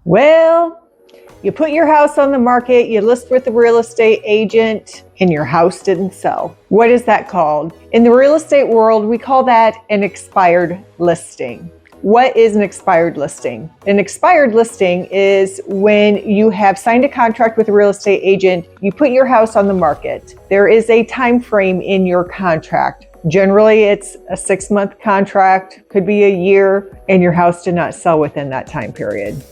Well, you put your house on the market, you list with the real estate agent, and your house didn't sell. What is that called? In the real estate world, we call that an expired listing. What is an expired listing? An expired listing is when you have signed a contract with a real estate agent, you put your house on the market. There is a time frame in your contract. Generally, it's a 6-month contract, could be a year, and your house did not sell within that time period.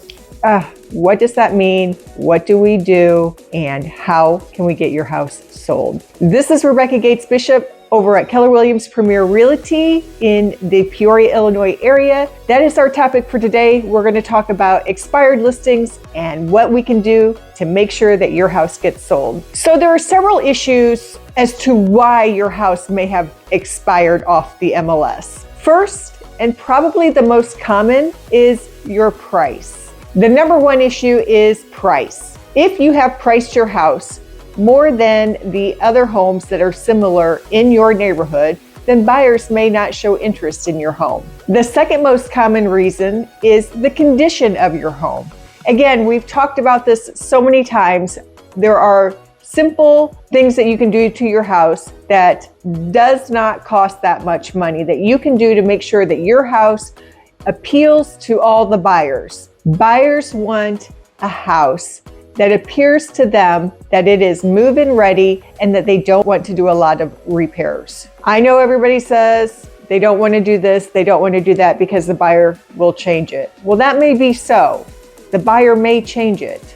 What does that mean? What do we do? And how can we get your house sold? This is Rebecca Gaetz-Bishop over at Keller Williams Premier Realty in the Peoria, Illinois area. That is our topic for today. We're going to talk about expired listings and what we can do to make sure that your house gets sold. So there are several issues as to why your house may have expired off the MLS. First, and probably the most common, is your price. The number one issue is price. If you have priced your house more than the other homes that are similar in your neighborhood, then buyers may not show interest in your home. The second most common reason is the condition of your home. Again, we've talked about this so many times. There are simple things that you can do to your house that does not cost that much money that you can do to make sure that your house appeals to all the buyers. Buyers want a house that appears to them that it is move-in ready and that they don't want to do a lot of repairs. I know everybody says they don't want to do this, they don't want to do that because the buyer will change it. Well, that may be so. The buyer may change it,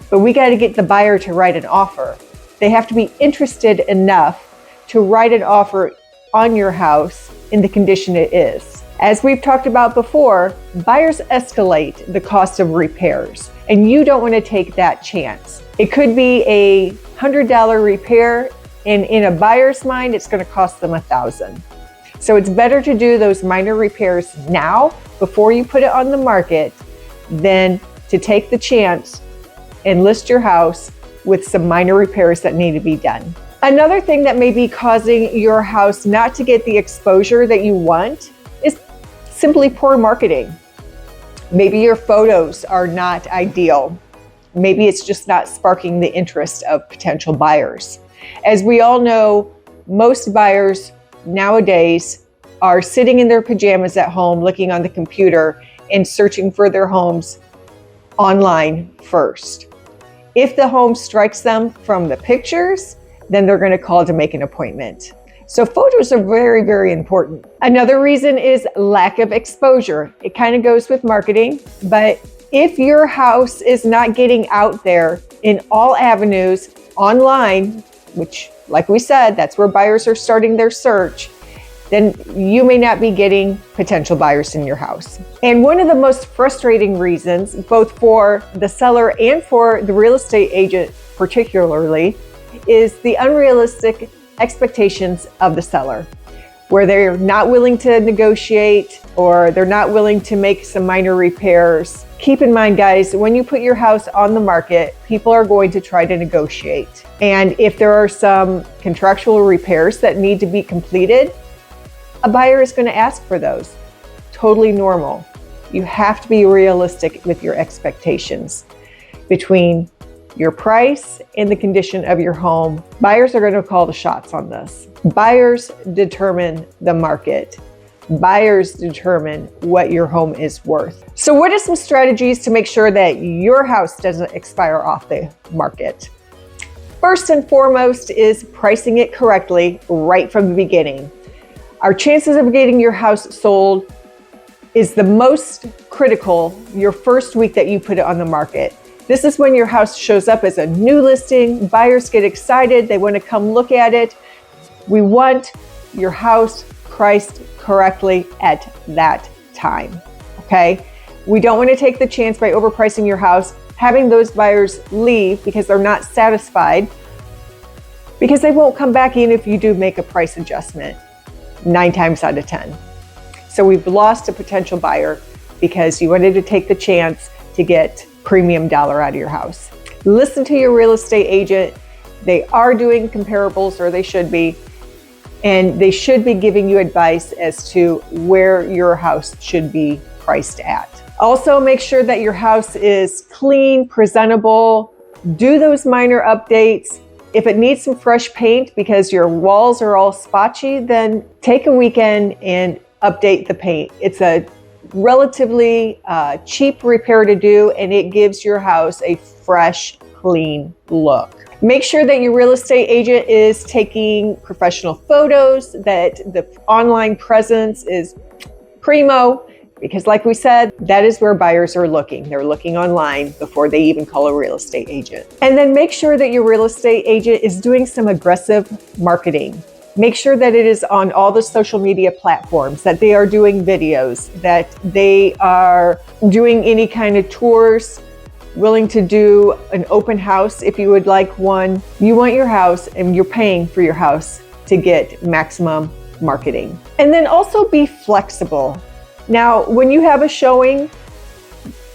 but we got to get the buyer to write an offer. They have to be interested enough to write an offer on your house in the condition it is. As we've talked about before, buyers escalate the cost of repairs, and you don't want to take that chance. It could be a $100 repair, and in a buyer's mind, it's going to cost them $1,000. So it's better to do those minor repairs now before you put it on the market than to take the chance and list your house with some minor repairs that need to be done. Another thing that may be causing your house not to get the exposure that you want is simply poor marketing. Maybe your photos are not ideal. Maybe it's just not sparking the interest of potential buyers. As we all know, most buyers nowadays are sitting in their pajamas at home, looking on the computer and searching for their homes online first. If the home strikes them from the pictures, then they're going to call to make an appointment. So photos are very, very important. Another reason is lack of exposure. It kind of goes with marketing, but if your house is not getting out there in all avenues online, which, like we said, that's where buyers are starting their search, then you may not be getting potential buyers in your house. And one of the most frustrating reasons, both for the seller and for the real estate agent particularly, is the unrealistic expectations of the seller, where they're not willing to negotiate or they're not willing to make some minor repairs. Keep in mind, guys, when you put your house on the market, people are going to try to negotiate. And if there are some contractual repairs that need to be completed, a buyer is going to ask for those. Totally normal. You have to be realistic with your expectations between your price and the condition of your home. Buyers are going to call the shots on this. Buyers determine the market. Buyers determine what your home is worth. So what are some strategies to make sure that your house doesn't expire off the market? First and foremost is pricing it correctly right from the beginning. Our chances of getting your house sold is the most critical your first week that you put it on the market. This is when your house shows up as a new listing. Buyers get excited. They want to come look at it. We want your house priced correctly at that time, okay? We don't want to take the chance by overpricing your house, having those buyers leave because they're not satisfied, because they won't come back in if you do make a price adjustment 9 times out of 10. So we've lost a potential buyer because you wanted to take the chance to get premium dollar out of your house. Listen to your real estate agent. They are doing comparables, or they should be, and they should be giving you advice as to where your house should be priced at. Also, make sure that your house is clean, presentable. Do those minor updates. If it needs some fresh paint because your walls are all spotchy, then take a weekend and update the paint. It's a relatively cheap repair to do, and it gives your house a fresh, clean look. Make sure that your real estate agent is taking professional photos, that the online presence is primo, because like we said, that is where buyers are looking. They're looking online before they even call a real estate agent. And then make sure that your real estate agent is doing some aggressive marketing. Make sure that it is on all the social media platforms, that they are doing videos, that they are doing any kind of tours, willing to do an open house if you would like one. You want your house, and you're paying for your house to get maximum marketing. And then also be flexible. Now, when you have a showing,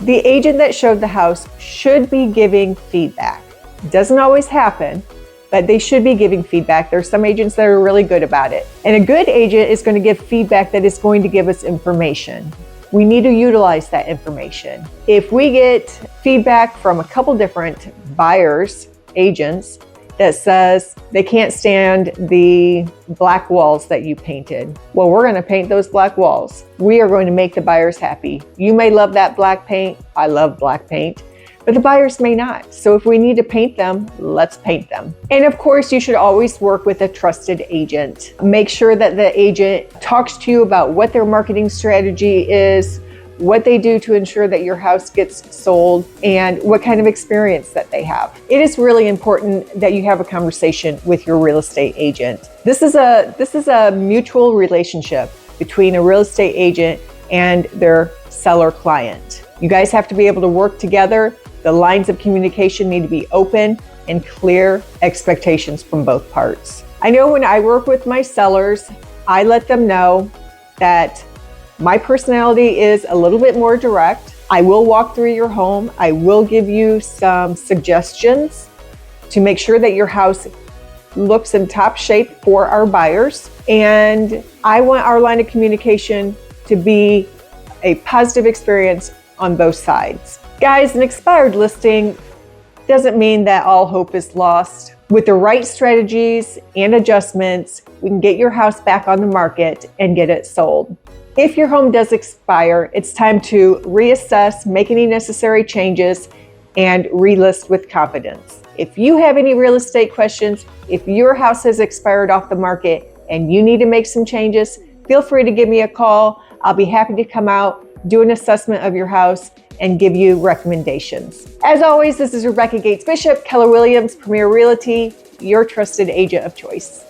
the agent that showed the house should be giving feedback. It doesn't always happen, but they should be giving feedback. There are some agents that are really good about it. And a good agent is going to give feedback that is going to give us information. We need to utilize that information. If we get feedback from a couple different buyers, agents, that says they can't stand the black walls that you painted, well, we're going to paint those black walls. We are going to make the buyers happy. You may love that black paint. I love black paint, but the buyers may not. So if we need to paint them, let's paint them. And of course, you should always work with a trusted agent. Make sure that the agent talks to you about what their marketing strategy is, what they do to ensure that your house gets sold, and what kind of experience that they have. It is really important that you have a conversation with your real estate agent. This is a mutual relationship between a real estate agent and their seller client. You guys have to be able to work together. The lines of communication need to be open and clear expectations from both parts. I know when I work with my sellers, I let them know that my personality is a little bit more direct. I will walk through your home. I will give you some suggestions to make sure that your house looks in top shape for our buyers. And I want our line of communication to be a positive experience on both sides. Guys, an expired listing doesn't mean that all hope is lost. With the right strategies and adjustments, we can get your house back on the market and get it sold. If your home does expire, it's time to reassess, make any necessary changes, and relist with confidence. If you have any real estate questions, if your house has expired off the market and you need to make some changes, feel free to give me a call. I'll be happy to come out, do an assessment of your house, and give you recommendations. As always, this is Rebecca Gaetz-Bishop, Keller Williams Premier Realty, your trusted agent of choice.